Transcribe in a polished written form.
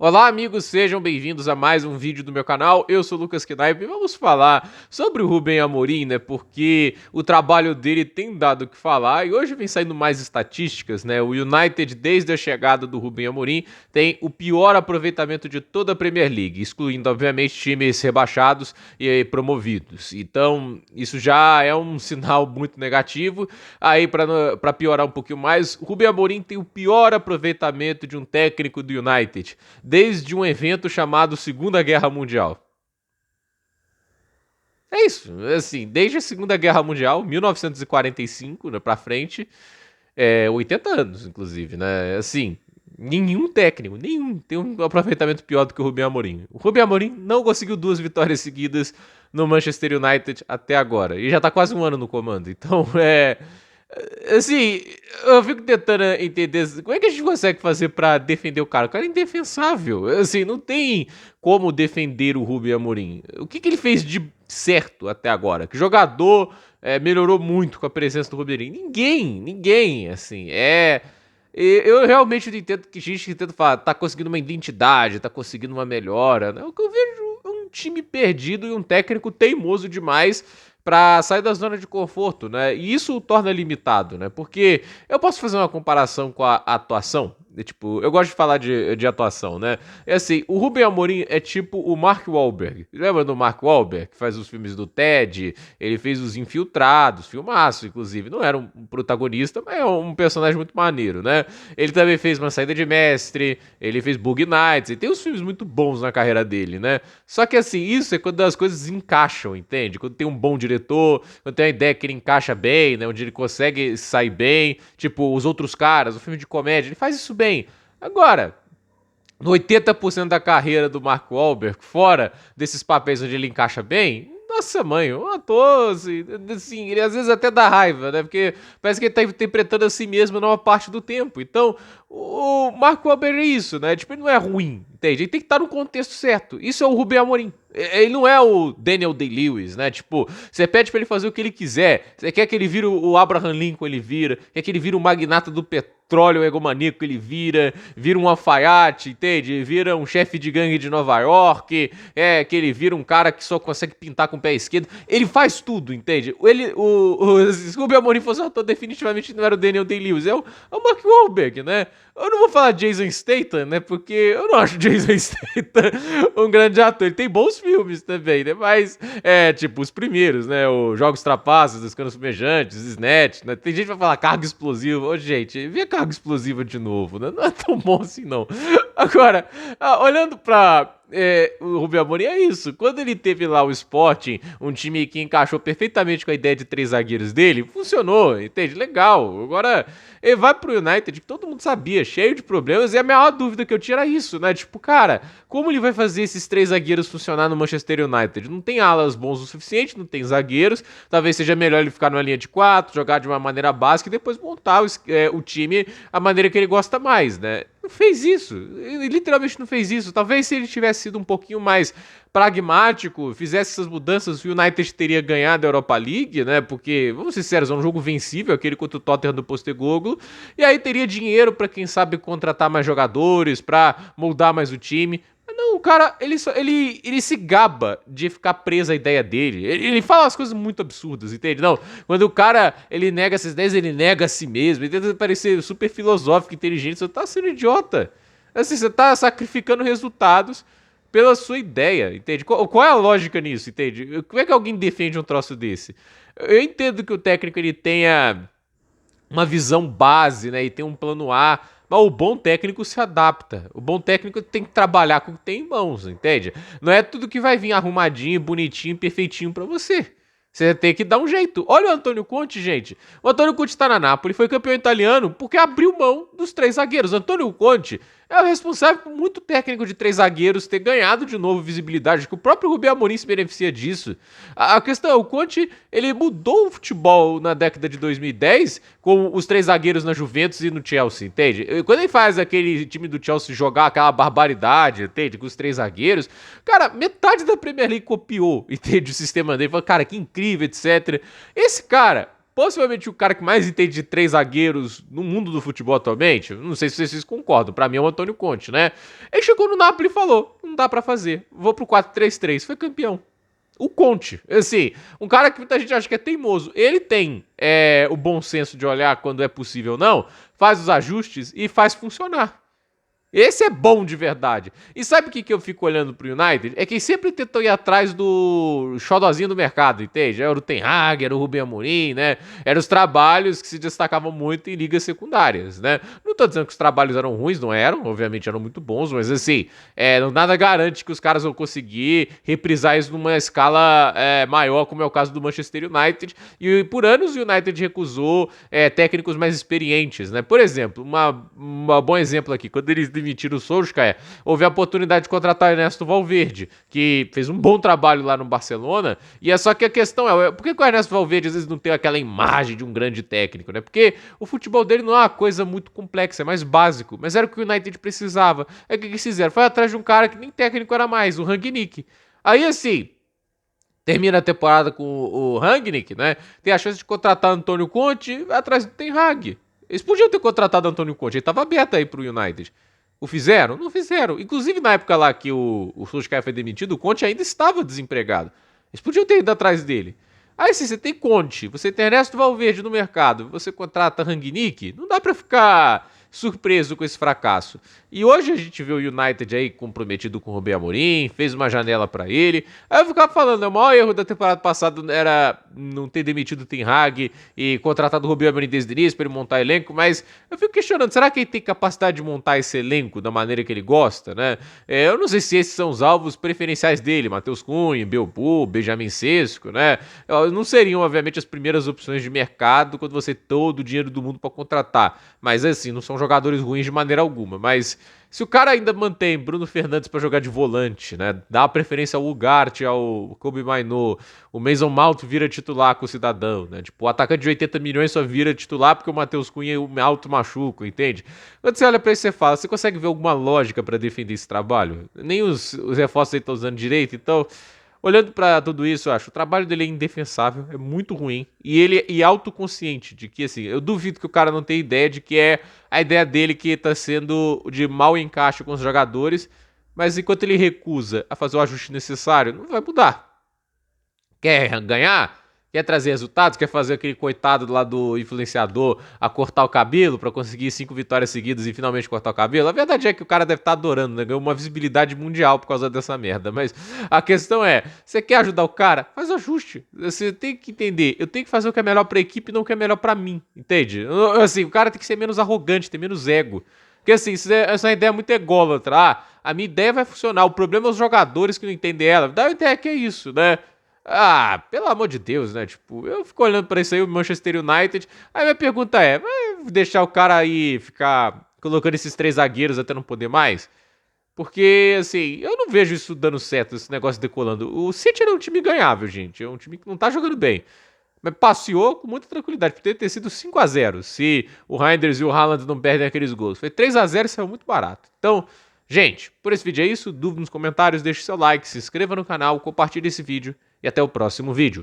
Olá, amigos, sejam bem-vindos a mais um vídeo do meu canal. Eu sou o Lucas Knaip e vamos falar sobre o Rubem Amorim, né? Porque o trabalho dele tem dado o que falar e hoje vem saindo mais estatísticas, né? O United, desde a chegada do Rubem Amorim, tem o pior aproveitamento de toda a Premier League, excluindo, obviamente, times rebaixados e promovidos. Então, isso já é um sinal muito negativo. Aí, para piorar um pouquinho mais, o Rubem Amorim tem o pior aproveitamento de um técnico do United desde um evento chamado Segunda Guerra Mundial. É isso, assim, desde a Segunda Guerra Mundial, 1945, né, pra frente, 80 anos, inclusive, né, assim, nenhum tem um aproveitamento pior do que o Rubem Amorim. O Rubem Amorim não conseguiu 2 vitórias seguidas no Manchester United até agora, e já tá quase um ano no comando, então assim, eu fico tentando entender como é que a gente consegue fazer pra defender o cara. O cara é indefensável. Assim, não tem como defender o Rubem Amorim. O que ele fez de certo até agora? Que jogador melhorou muito com a presença do Rubem Amorim? Ninguém, assim, eu realmente não entendo que gente que tenta falar, tá conseguindo uma identidade, tá conseguindo uma melhora, né? O que eu vejo é um time perdido e um técnico teimoso demais para sair da zona de conforto, né? E isso o torna limitado, né? Porque eu posso fazer uma comparação com a atuação. Tipo, eu gosto de falar de atuação, né? É assim, o Rubem Amorim é tipo o Mark Wahlberg. Lembra do Mark Wahlberg, que faz os filmes do Ted? Ele fez Os Infiltrados, filmaço, inclusive. Não era um protagonista, mas é um personagem muito maneiro, né? Ele também fez Uma Saída de Mestre, ele fez Bug Nights, e tem uns filmes muito bons na carreira dele, né? Só que assim, isso é quando as coisas encaixam, entende? Quando tem um bom diretor, quando tem uma ideia que ele encaixa bem, né? Onde ele consegue sair bem, tipo os outros caras, o filme de comédia, ele faz isso bem. Agora, no 80% da carreira do Mark Wahlberg, fora desses papéis onde ele encaixa bem, nossa mãe, um ator, assim, ele às vezes até dá raiva, né? Porque parece que ele tá interpretando a si mesmo numa parte do tempo. Então, o Mark Wahlberg é isso, né? Tipo, ele não é ruim, entende? Ele tem que estar no contexto certo. Isso é o Rubem Amorim. Ele não é o Daniel Day-Lewis, né? Tipo, você pede pra ele fazer o que ele quiser. Você quer que ele vire o Abraham Lincoln, ele vira. Quer que ele vire o magnata do petróleo egomaníaco, ele vira um alfaiate, entende? Vira um chefe de gangue de Nova York, que ele vira um cara que só consegue pintar com o pé esquerdo. Ele faz tudo, entende? Se o Rubem Amorim fosse um ator, definitivamente não era o Daniel Day-Lewis, é o Mark Wahlberg, né? Eu não vou falar Jason Statham, né? Porque eu não acho Jason Statham um grande ator. Ele tem bons filmes também, né? Mas, tipo, os primeiros, né? Os Jogos Trapaços, Os Canos Fumejantes, Snatch, né? Tem gente que vai falar carga explosiva. Ô, gente, vê carga explosiva de novo, né? Não é tão bom assim, não. Agora, olhando pra o Rubem Amorim é isso. Quando ele teve lá o Sporting, um time que encaixou perfeitamente com a ideia de 3 zagueiros dele, funcionou, entende? Legal. Agora, ele vai pro United, que todo mundo sabia, cheio de problemas, e a maior dúvida que eu tinha era isso, né? Tipo, cara, como ele vai fazer esses 3 zagueiros funcionar no Manchester United? Não tem alas bons o suficiente, não tem zagueiros, talvez seja melhor ele ficar numa linha de 4, jogar de uma maneira básica e depois montar o time a maneira que ele gosta mais, né? Não fez isso, ele literalmente não fez isso. Talvez se ele tivesse sido um pouquinho mais pragmático, fizesse essas mudanças, o United teria ganhado a Europa League, né? Porque, vamos ser sérios, é um jogo vencível, aquele contra o Tottenham do Postecoglou, e aí teria dinheiro para quem sabe contratar mais jogadores, para moldar mais o time. Mas não, o cara, ele se gaba de ficar preso à ideia dele. Ele fala umas coisas muito absurdas, entende? Não, quando o cara, ele nega essas ideias, ele nega a si mesmo, ele tenta parecer super filosófico, inteligente, você tá sendo idiota. Assim, você tá sacrificando resultados pela sua ideia, entende? Qual é a lógica nisso, entende? Como é que alguém defende um troço desse? Eu entendo que o técnico ele tenha uma visão base, né, e tem um plano A, mas o bom técnico se adapta. O bom técnico tem que trabalhar com o que tem em mãos, entende? Não é tudo que vai vir arrumadinho, bonitinho, perfeitinho pra você. Você tem que dar um jeito. Olha o Antônio Conte, gente. O Antônio Conte tá na Napoli, foi campeão italiano porque abriu mão dos 3 zagueiros. O Antônio Conte é o responsável por muito técnico de 3 zagueiros ter ganhado de novo visibilidade, que o próprio Rubem Amorim se beneficia disso. A questão é, o Conte, ele mudou o futebol na década de 2010 com os 3 zagueiros na Juventus e no Chelsea, entende? Quando ele faz aquele time do Chelsea jogar aquela barbaridade, entende? Com os 3 zagueiros, cara, metade da Premier League copiou, entende? O sistema dele, falou, cara, que incrível, etc. Esse cara possivelmente o cara que mais entende de 3 zagueiros no mundo do futebol atualmente, não sei se vocês concordam, pra mim é o Antônio Conte, né? Ele chegou no Napoli e falou, não dá pra fazer, vou pro 4-3-3, foi campeão. O Conte, assim, um cara que muita gente acha que é teimoso, ele tem o bom senso de olhar quando é possível ou não, faz os ajustes e faz funcionar. Esse é bom de verdade. E sabe o que eu fico olhando pro United? É que sempre tentou ir atrás do xodozinho do mercado, entende? Era o Ten Hag, era o Rubem Amorim, né? Eram os trabalhos que se destacavam muito em ligas secundárias, né? Não tô dizendo que os trabalhos eram ruins, não eram, obviamente eram muito bons, mas assim, nada garante que os caras vão conseguir reprisar isso numa escala maior, como é o caso do Manchester United. E por anos o United recusou técnicos mais experientes, né? Por exemplo, um bom exemplo aqui, quando eles demitiram o Solskjaer, houve a oportunidade de contratar o Ernesto Valverde, que fez um bom trabalho lá no Barcelona, e é só que a questão por que o Ernesto Valverde às vezes não tem aquela imagem de um grande técnico, né? Porque o futebol dele não é uma coisa muito complexa, é mais básico, mas era o que o United precisava. Aí o que eles fizeram? Foi atrás de um cara que nem técnico era mais, o Rangnick. Aí assim, termina a temporada com o Rangnick, né? Tem a chance de contratar Antônio Conte atrás do Ten Hag. Eles podiam ter contratado Antônio Conte, ele estava aberto aí pro United. O fizeram? Não fizeram. Inclusive, na época lá que o Solskjaer foi demitido, o Conte ainda estava desempregado. Eles podiam ter ido atrás dele. Aí, se você tem Conte, você tem Ernesto Valverde no mercado, você contrata Rangnick, não dá pra ficar surpreso com esse fracasso. E hoje a gente vê o United aí comprometido com o Rubem Amorim, fez uma janela pra ele. Aí eu ficava falando, o maior erro da temporada passada era não ter demitido o Ten Hag e contratado o Rubem Amorim desde o início pra ele montar elenco, mas eu fico questionando, será que ele tem capacidade de montar esse elenco da maneira que ele gosta, né? Eu não sei se esses são os alvos preferenciais dele, Matheus Cunha, Belbu, Benjamin Sesko, né? Não seriam, obviamente, as primeiras opções de mercado quando você tem todo o dinheiro do mundo pra contratar, mas assim, não são jogadores ruins de maneira alguma, mas se o cara ainda mantém Bruno Fernandes pra jogar de volante, né, dá a preferência ao Ugarte, ao Kobe Mainoo, o Mason Mount vira titular com o Cidadão, né, tipo, o atacante de 80 milhões só vira titular porque o Matheus Cunha e o Alto machucam, entende? Quando você olha pra isso, você fala, você consegue ver alguma lógica pra defender esse trabalho? Nem os reforços aí estão usando direito, então... Olhando pra tudo isso, eu acho, o trabalho dele é indefensável, é muito ruim, e ele é autoconsciente de que, assim, eu duvido que o cara não tenha ideia de que é a ideia dele que tá sendo de mau encaixe com os jogadores, mas enquanto ele recusa a fazer o ajuste necessário, não vai mudar. Quer ganhar? Quer trazer resultados? Quer fazer aquele coitado lá do influenciador a cortar o cabelo pra conseguir 5 vitórias seguidas e finalmente cortar o cabelo? A verdade é que o cara deve estar adorando, né? Ganhou uma visibilidade mundial por causa dessa merda. Mas a questão é, você quer ajudar o cara? Faz o ajuste. Você tem que entender, eu tenho que fazer o que é melhor pra equipe e não o que é melhor pra mim, entende? Assim, o cara tem que ser menos arrogante, ter menos ego. Porque assim, essa ideia é muito ególatra. A minha ideia vai funcionar, o problema é os jogadores que não entendem ela. Dá uma ideia que é isso, né? Ah, pelo amor de Deus, né? Tipo, eu fico olhando pra isso aí, o Manchester United. Aí minha pergunta vai deixar o cara aí ficar colocando esses 3 zagueiros até não poder mais? Porque, assim, eu não vejo isso dando certo, esse negócio decolando. O City era um time ganhável, gente. É um time que não tá jogando bem. Mas passeou com muita tranquilidade. Poderia ter sido 5-0 se o Reinders e o Haaland não perdem aqueles gols. Foi 3-0 e saiu muito barato. Então, gente, por esse vídeo é isso. Dúvida nos comentários, deixe seu like, se inscreva no canal, compartilhe esse vídeo e até o próximo vídeo.